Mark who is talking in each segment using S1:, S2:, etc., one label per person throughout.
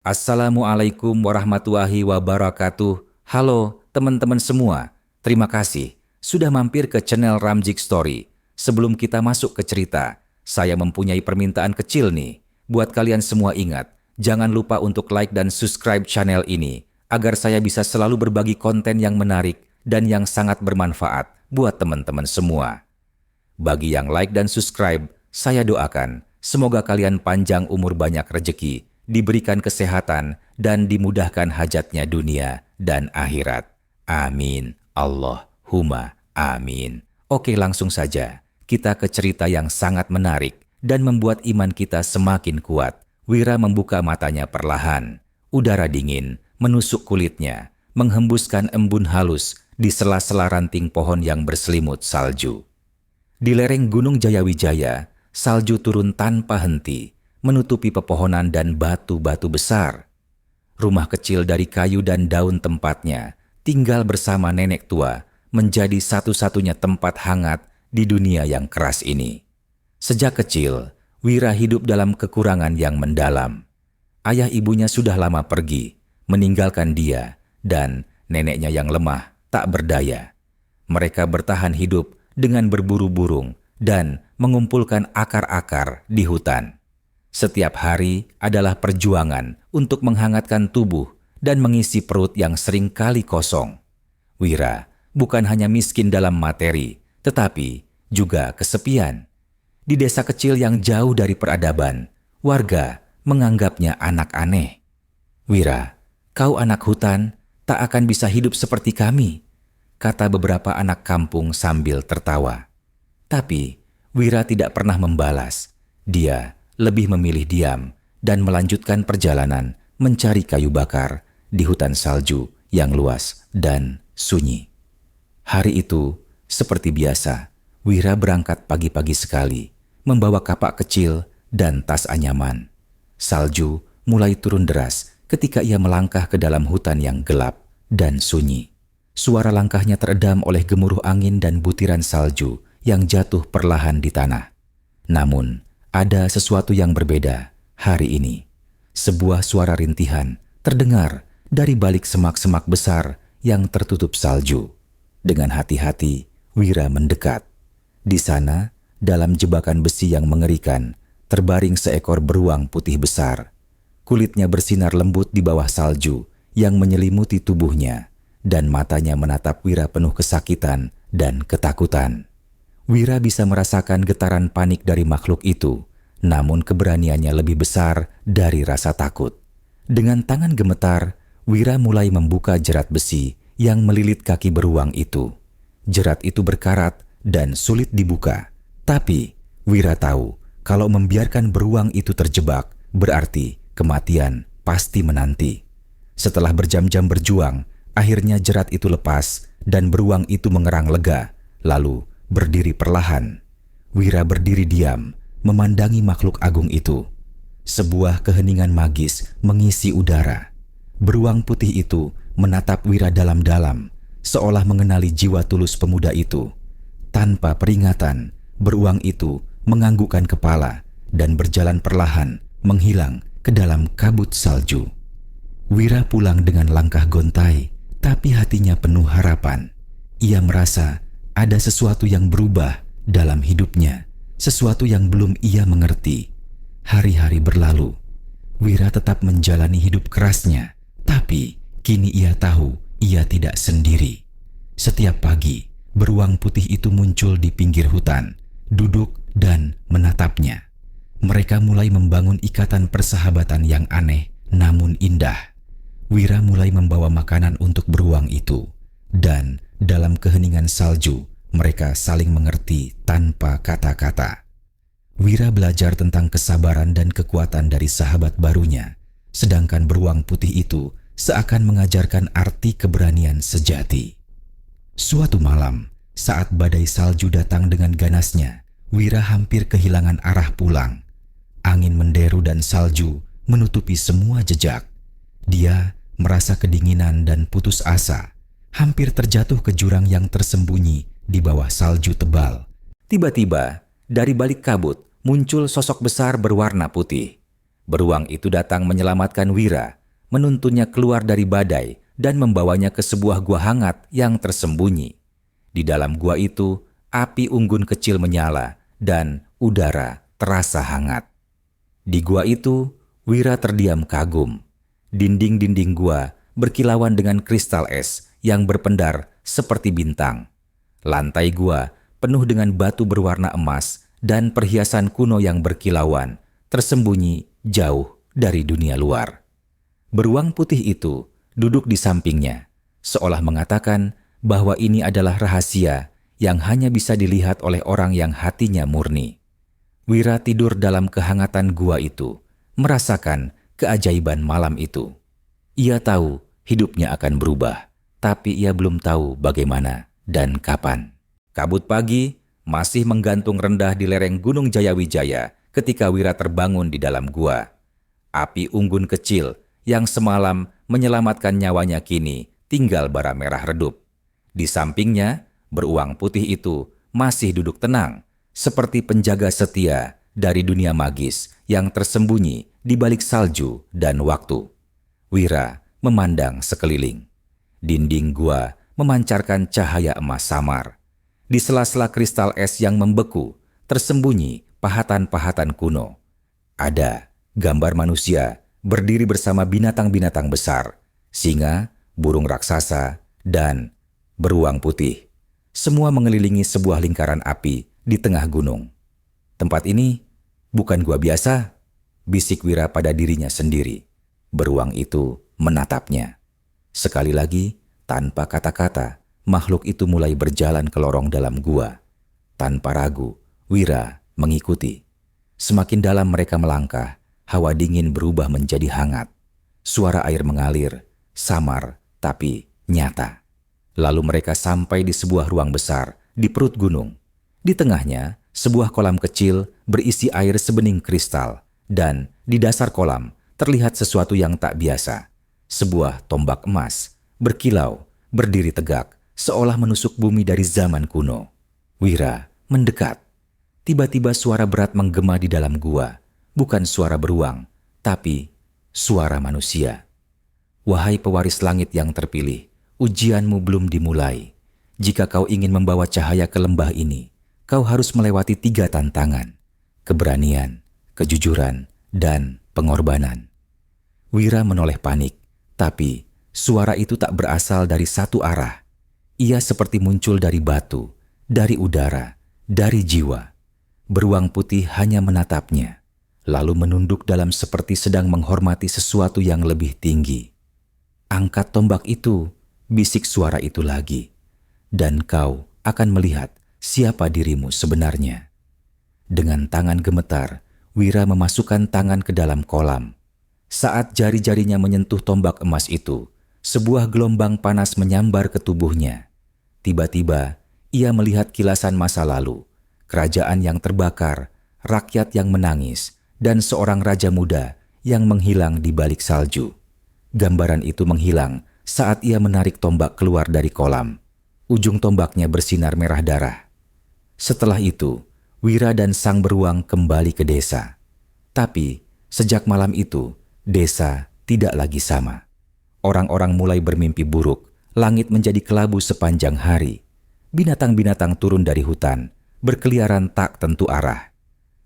S1: Assalamualaikum warahmatullahi wabarakatuh. Halo teman-teman semua, terima kasih sudah mampir ke channel Ramzik Story. Sebelum kita masuk ke cerita, saya mempunyai permintaan kecil nih. Buat kalian semua ingat, jangan lupa untuk like dan subscribe channel ini, agar saya bisa selalu berbagi konten yang menarik dan yang sangat bermanfaat buat teman-teman semua. Bagi yang like dan subscribe, saya doakan semoga kalian panjang umur, banyak rejeki, diberikan kesehatan, dan dimudahkan hajatnya dunia dan akhirat. Amin. Allahumma amin. Oke, langsung saja. Kita ke cerita yang sangat menarik dan membuat iman kita semakin kuat. Wira membuka matanya perlahan. Udara dingin menusuk kulitnya, menghembuskan embun halus di sela-sela ranting pohon yang berselimut salju. Di lereng Gunung Jayawijaya, salju turun tanpa henti, menutupi pepohonan dan batu-batu besar. Rumah kecil dari kayu dan daun tempatnya tinggal bersama nenek tua menjadi satu-satunya tempat hangat di dunia yang keras ini. Sejak kecil, Wira hidup dalam kekurangan yang mendalam. Ayah ibunya sudah lama pergi, meninggalkan dia, dan neneknya yang lemah tak berdaya. Mereka bertahan hidup dengan berburu burung dan mengumpulkan akar-akar di hutan. Setiap hari adalah perjuangan untuk menghangatkan tubuh dan mengisi perut yang sering kali kosong. Wira bukan hanya miskin dalam materi, tetapi juga kesepian. Di desa kecil yang jauh dari peradaban, warga menganggapnya anak aneh. "Wira, kau anak hutan, tak akan bisa hidup seperti kami," kata beberapa anak kampung sambil tertawa. Tapi Wira tidak pernah membalas. Dia lebih memilih diam dan melanjutkan perjalanan mencari kayu bakar di hutan salju yang luas dan sunyi. Hari itu, seperti biasa, Wira berangkat pagi-pagi sekali, membawa kapak kecil dan tas anyaman. Salju mulai turun deras ketika ia melangkah ke dalam hutan yang gelap dan sunyi. Suara langkahnya teredam oleh gemuruh angin dan butiran salju yang jatuh perlahan di tanah. Namun, ada sesuatu yang berbeda hari ini. Sebuah suara rintihan terdengar dari balik semak-semak besar yang tertutup salju. Dengan hati-hati, Wira mendekat. Di sana, dalam jebakan besi yang mengerikan, terbaring seekor beruang putih besar. Kulitnya bersinar lembut di bawah salju yang menyelimuti tubuhnya, dan matanya menatap Wira penuh kesakitan dan ketakutan. Wira bisa merasakan getaran panik dari makhluk itu, namun keberaniannya lebih besar dari rasa takut. Dengan tangan gemetar, Wira mulai membuka jerat besi yang melilit kaki beruang itu. Jerat itu berkarat dan sulit dibuka. Tapi Wira tahu kalau membiarkan beruang itu terjebak, berarti kematian pasti menanti. Setelah berjam-jam berjuang, akhirnya jerat itu lepas dan beruang itu mengerang lega, lalu berdiri perlahan. Wira berdiri diam, memandangi makhluk agung itu. Sebuah keheningan magis mengisi udara. Beruang putih itu menatap Wira dalam-dalam, seolah mengenali jiwa tulus pemuda itu. Tanpa peringatan, beruang itu menganggukkan kepala dan berjalan perlahan menghilang ke dalam kabut salju. Wira pulang dengan langkah gontai, tapi hatinya penuh harapan. Ia merasa ada sesuatu yang berubah dalam hidupnya, sesuatu yang belum ia mengerti. Hari-hari berlalu, Wira tetap menjalani hidup kerasnya, tapi kini ia tahu ia tidak sendiri. Setiap pagi, beruang putih itu muncul di pinggir hutan, duduk dan menatapnya. Mereka mulai membangun ikatan persahabatan yang aneh namun indah. Wira mulai membawa makanan untuk beruang itu, dan dalam keheningan salju, mereka saling mengerti tanpa kata-kata. Wira belajar tentang kesabaran dan kekuatan dari sahabat barunya, sedangkan beruang putih itu seakan mengajarkan arti keberanian sejati. Suatu malam, saat badai salju datang dengan ganasnya, Wira hampir kehilangan arah pulang. Angin menderu dan salju menutupi semua jejak. Dia merasa kedinginan dan putus asa, hampir terjatuh ke jurang yang tersembunyi di bawah salju tebal. Tiba-tiba, dari balik kabut muncul sosok besar berwarna putih. Beruang itu datang menyelamatkan Wira, menuntunnya keluar dari badai dan membawanya ke sebuah gua hangat yang tersembunyi. Di dalam gua itu, api unggun kecil menyala dan udara terasa hangat. Di gua itu, Wira terdiam kagum. Dinding-dinding gua berkilauan dengan kristal es yang berpendar seperti bintang. Lantai gua penuh dengan batu berwarna emas dan perhiasan kuno yang berkilauan, tersembunyi jauh dari dunia luar. Beruang putih itu duduk di sampingnya, seolah mengatakan bahwa ini adalah rahasia yang hanya bisa dilihat oleh orang yang hatinya murni. Wira tidur dalam kehangatan gua itu, merasakan keajaiban malam itu. Ia tahu hidupnya akan berubah, tapi ia belum tahu bagaimana dan kapan. Kabut pagi masih menggantung rendah di lereng Gunung Jayawijaya ketika Wira terbangun di dalam gua. Api unggun kecil yang semalam menyelamatkan nyawanya kini tinggal bara merah redup. Di sampingnya, beruang putih itu masih duduk tenang, seperti penjaga setia dari dunia magis yang tersembunyi di balik salju dan waktu. Wira memandang sekeliling. Dinding gua memancarkan cahaya emas samar. Di sela-sela kristal es yang membeku, tersembunyi pahatan-pahatan kuno. Ada gambar manusia berdiri bersama binatang-binatang besar, singa, burung raksasa, dan beruang putih. Semua mengelilingi sebuah lingkaran api di tengah gunung. Tempat ini bukan gua biasa, bisik Wira pada dirinya sendiri. Beruang itu menatapnya. Sekali lagi, tanpa kata-kata, makhluk itu mulai berjalan ke lorong dalam gua. Tanpa ragu, Wira mengikuti. Semakin dalam mereka melangkah, hawa dingin berubah menjadi hangat. Suara air mengalir, samar tapi nyata. Lalu mereka sampai di sebuah ruang besar di perut gunung. Di tengahnya, sebuah kolam kecil berisi air sebening kristal, dan di dasar kolam terlihat sesuatu yang tak biasa. Sebuah tombak emas, berkilau, berdiri tegak, seolah menusuk bumi dari zaman kuno. Wira mendekat. Tiba-tiba suara berat menggema di dalam gua. Bukan suara beruang, tapi suara manusia. Wahai pewaris langit yang terpilih, ujianmu belum dimulai. Jika kau ingin membawa cahaya ke lembah ini, kau harus melewati 3 tantangan: keberanian, kejujuran, dan pengorbanan. Wira menoleh panik, tapi suara itu tak berasal dari satu arah. Ia seperti muncul dari batu, dari udara, dari jiwa. Beruang putih hanya menatapnya, lalu menunduk dalam seperti sedang menghormati sesuatu yang lebih tinggi. Angkat tombak itu, bisik suara itu lagi, dan kau akan melihat siapa dirimu sebenarnya. Dengan tangan gemetar, Wira memasukkan tangan ke dalam kolam. Saat jari-jarinya menyentuh tombak emas itu, sebuah gelombang panas menyambar ke tubuhnya. Tiba-tiba, ia melihat kilasan masa lalu, kerajaan yang terbakar, rakyat yang menangis, dan seorang raja muda yang menghilang di balik salju. Gambaran itu menghilang saat ia menarik tombak keluar dari kolam. Ujung tombaknya bersinar merah darah. Setelah itu, Wira dan sang beruang kembali ke desa. Tapi, sejak malam itu, desa tidak lagi sama. Orang-orang mulai bermimpi buruk, langit menjadi kelabu sepanjang hari. Binatang-binatang turun dari hutan, berkeliaran tak tentu arah.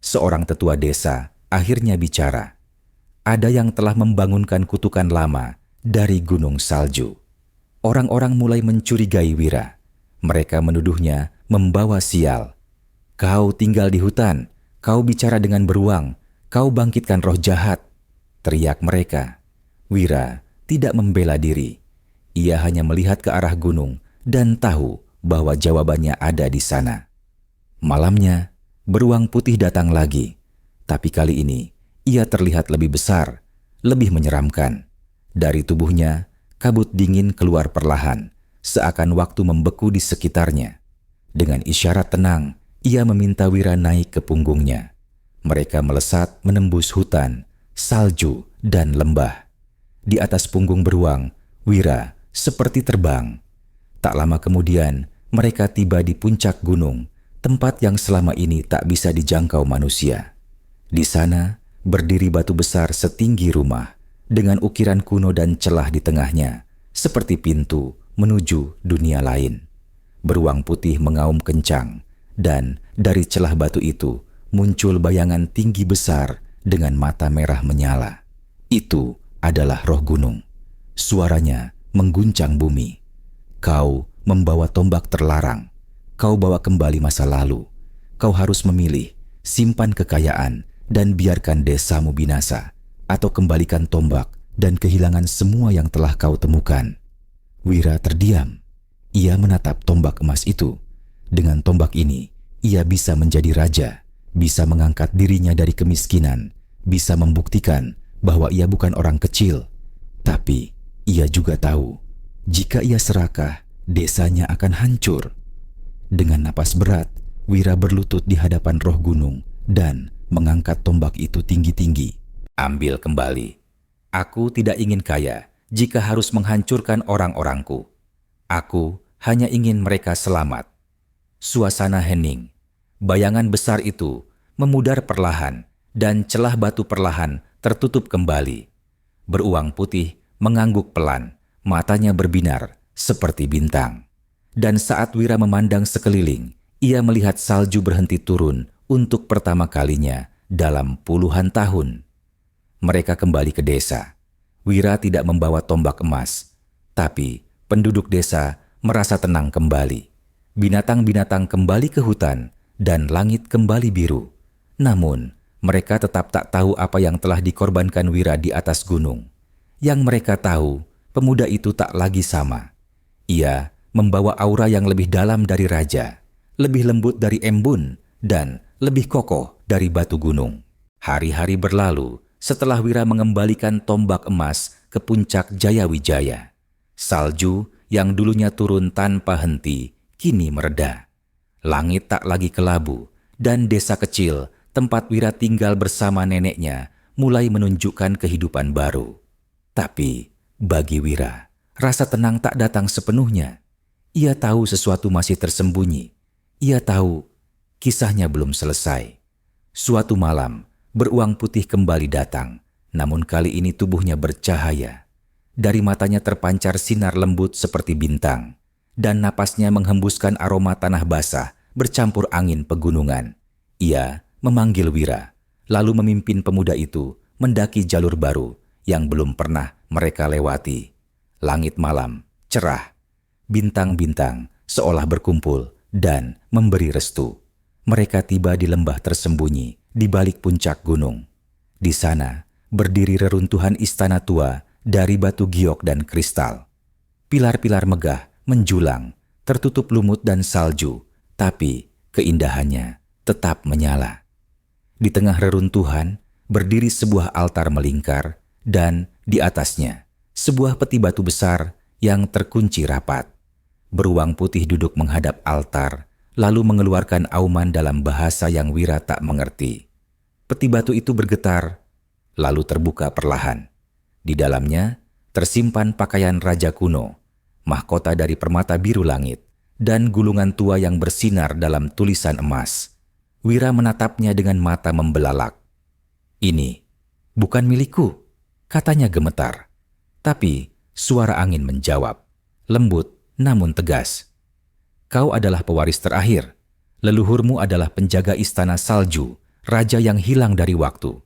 S1: Seorang tetua desa akhirnya bicara. Ada yang telah membangunkan kutukan lama dari gunung salju. Orang-orang mulai mencurigai Wira. Mereka menuduhnya membawa sial. Kau tinggal di hutan, kau bicara dengan beruang, kau bangkitkan roh jahat, teriak mereka. Wira tidak membela diri. Ia hanya melihat ke arah gunung dan tahu bahwa jawabannya ada di sana. Malamnya, beruang putih datang lagi, tapi kali ini ia terlihat lebih besar, lebih menyeramkan. Dari tubuhnya, kabut dingin keluar perlahan, seakan waktu membeku di sekitarnya. Dengan isyarat tenang, ia meminta Wira naik ke punggungnya. Mereka melesat menembus hutan, salju, dan lembah. Di atas punggung beruang, Wira seperti terbang. Tak lama kemudian, mereka tiba di puncak gunung, tempat yang selama ini tak bisa dijangkau manusia. Di sana, berdiri batu besar setinggi rumah, dengan ukiran kuno dan celah di tengahnya, seperti pintu menuju dunia lain. Beruang putih mengaum kencang, dan dari celah batu itu muncul bayangan tinggi besar dengan mata merah menyala. Itu adalah roh gunung. Suaranya mengguncang bumi. Kau membawa tombak terlarang. Kau bawa kembali masa lalu. Kau harus memilih, simpan kekayaan dan biarkan desamu binasa, atau kembalikan tombak dan kehilangan semua yang telah kau temukan. Wira terdiam. Ia menatap tombak emas itu. Dengan tombak ini, ia bisa menjadi raja, bisa mengangkat dirinya dari kemiskinan, bisa membuktikan bahwa ia bukan orang kecil. Tapi ia juga tahu, jika ia serakah, desanya akan hancur. Dengan napas berat, Wira berlutut di hadapan roh gunung dan mengangkat tombak itu tinggi-tinggi. Ambil kembali. Aku tidak ingin kaya jika harus menghancurkan orang-orangku. Aku hanya ingin mereka selamat. Suasana hening. Bayangan besar itu memudar perlahan dan celah batu perlahan tertutup kembali. Beruang putih mengangguk pelan, matanya berbinar seperti bintang. Dan saat Wira memandang sekeliling, ia melihat salju berhenti turun untuk pertama kalinya dalam puluhan tahun. Mereka kembali ke desa. Wira tidak membawa tombak emas, tapi penduduk desa merasa tenang kembali. Binatang-binatang kembali ke hutan dan langit kembali biru. Namun, mereka tetap tak tahu apa yang telah dikorbankan Wira di atas gunung. Yang mereka tahu, pemuda itu tak lagi sama. Ia membawa aura yang lebih dalam dari raja, lebih lembut dari embun, dan lebih kokoh dari batu gunung. Hari-hari berlalu setelah Wira mengembalikan tombak emas ke puncak Jayawijaya. Salju yang dulunya turun tanpa henti, kini mereda. Langit tak lagi kelabu, dan desa kecil tempat Wira tinggal bersama neneknya mulai menunjukkan kehidupan baru. Tapi bagi Wira, rasa tenang tak datang sepenuhnya. Ia tahu sesuatu masih tersembunyi. Ia tahu kisahnya belum selesai. Suatu malam, beruang putih kembali datang, namun kali ini tubuhnya bercahaya. Dari matanya terpancar sinar lembut seperti bintang, dan napasnya menghembuskan aroma tanah basah bercampur angin pegunungan. Ia memanggil Wira, lalu memimpin pemuda itu mendaki jalur baru yang belum pernah mereka lewati. Langit malam cerah, bintang-bintang seolah berkumpul dan memberi restu. Mereka tiba di lembah tersembunyi di balik puncak gunung. Di sana berdiri reruntuhan istana tua dari batu giok dan kristal. Pilar-pilar megah menjulang, tertutup lumut dan salju, tapi keindahannya tetap menyala. Di tengah reruntuhan berdiri sebuah altar melingkar, dan di atasnya sebuah peti batu besar yang terkunci rapat. Beruang putih duduk menghadap altar, lalu mengeluarkan auman dalam bahasa yang Wira tak mengerti. Peti batu itu bergetar, lalu terbuka perlahan. Di dalamnya tersimpan pakaian raja kuno, mahkota dari permata biru langit, dan gulungan tua yang bersinar dalam tulisan emas. Wira menatapnya dengan mata membelalak. "Ini bukan milikku," katanya gemetar. Tapi suara angin menjawab, lembut namun tegas. "Kau adalah pewaris terakhir. Leluhurmu adalah penjaga istana salju, raja yang hilang dari waktu.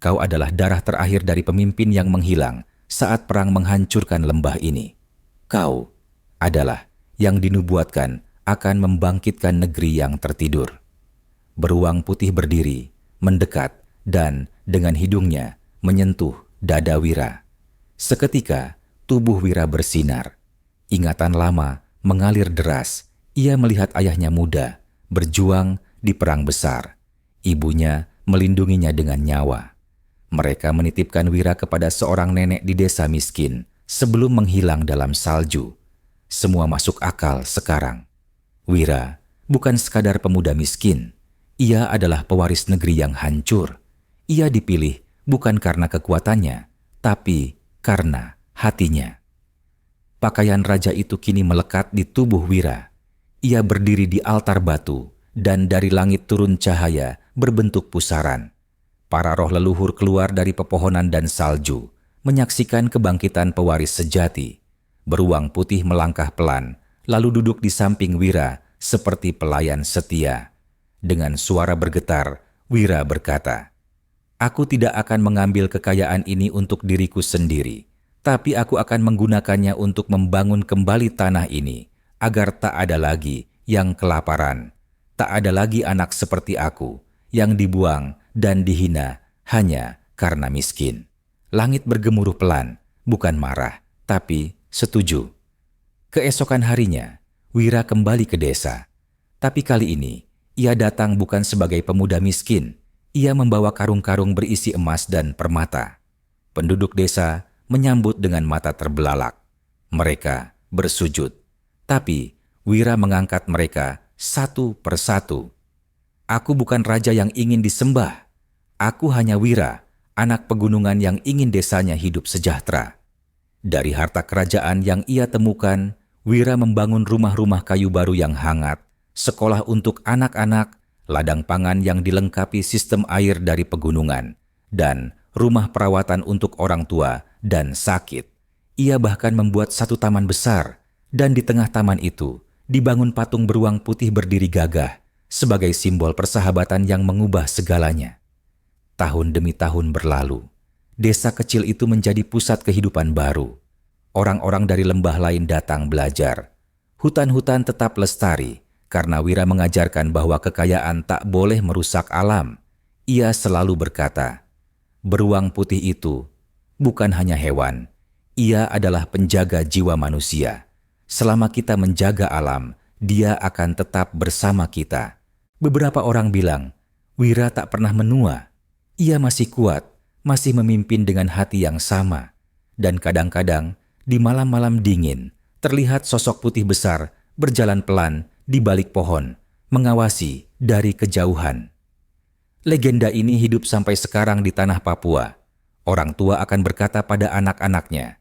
S1: Kau adalah darah terakhir dari pemimpin yang menghilang saat perang menghancurkan lembah ini. Kau adalah yang dinubuatkan akan membangkitkan negeri yang tertidur." Beruang putih berdiri, mendekat, dan dengan hidungnya menyentuh dada Wira. Seketika tubuh Wira bersinar. Ingatan lama mengalir deras. Ia melihat ayahnya muda, berjuang di perang besar. Ibunya melindunginya dengan nyawa. Mereka menitipkan Wira kepada seorang nenek di desa miskin sebelum menghilang dalam salju. Semua masuk akal sekarang. Wira bukan sekadar pemuda miskin. Ia adalah pewaris negeri yang hancur. Ia dipilih bukan karena kekuatannya, tapi karena hatinya. Pakaian raja itu kini melekat di tubuh Wira. Ia berdiri di altar batu, dan dari langit turun cahaya berbentuk pusaran. Para roh leluhur keluar dari pepohonan dan salju, menyaksikan kebangkitan pewaris sejati. Beruang putih melangkah pelan, lalu duduk di samping Wira seperti pelayan setia. Dengan suara bergetar, Wira berkata, "Aku tidak akan mengambil kekayaan ini untuk diriku sendiri, tapi aku akan menggunakannya untuk membangun kembali tanah ini, agar tak ada lagi yang kelaparan. Tak ada lagi anak seperti aku, yang dibuang dan dihina hanya karena miskin." Langit bergemuruh pelan, bukan marah, tapi setuju. Keesokan harinya, Wira kembali ke desa. Tapi kali ini, ia datang bukan sebagai pemuda miskin. Ia membawa karung-karung berisi emas dan permata. Penduduk desa menyambut dengan mata terbelalak. Mereka bersujud. Tapi Wira mengangkat mereka satu persatu. "Aku bukan raja yang ingin disembah. Aku hanya Wira, anak pegunungan yang ingin desanya hidup sejahtera." Dari harta kerajaan yang ia temukan, Wira membangun rumah-rumah kayu baru yang hangat, sekolah untuk anak-anak, ladang pangan yang dilengkapi sistem air dari pegunungan, dan rumah perawatan untuk orang tua dan sakit. Ia bahkan membuat satu taman besar, dan di tengah taman itu dibangun patung beruang putih berdiri gagah sebagai simbol persahabatan yang mengubah segalanya. Tahun demi tahun berlalu, desa kecil itu menjadi pusat kehidupan baru. Orang-orang dari lembah lain datang belajar. Hutan-hutan tetap lestari karena Wira mengajarkan bahwa kekayaan tak boleh merusak alam. Ia selalu berkata, "Beruang putih itu bukan hanya hewan, ia adalah penjaga jiwa manusia. Selama kita menjaga alam, dia akan tetap bersama kita." Beberapa orang bilang, Wira tak pernah menua. Ia masih kuat, masih memimpin dengan hati yang sama. Dan kadang-kadang, di malam-malam dingin, terlihat sosok putih besar berjalan pelan di balik pohon, mengawasi dari kejauhan. Legenda ini hidup sampai sekarang di tanah Papua. Orang tua akan berkata pada anak-anaknya,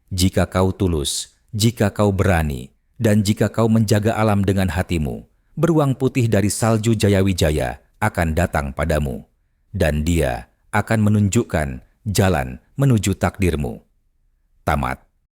S1: "Jika kau tulus, jika kau berani, dan jika kau menjaga alam dengan hatimu, beruang putih dari salju Jayawijaya akan datang padamu, dan dia akan menunjukkan jalan menuju takdirmu." Tamat.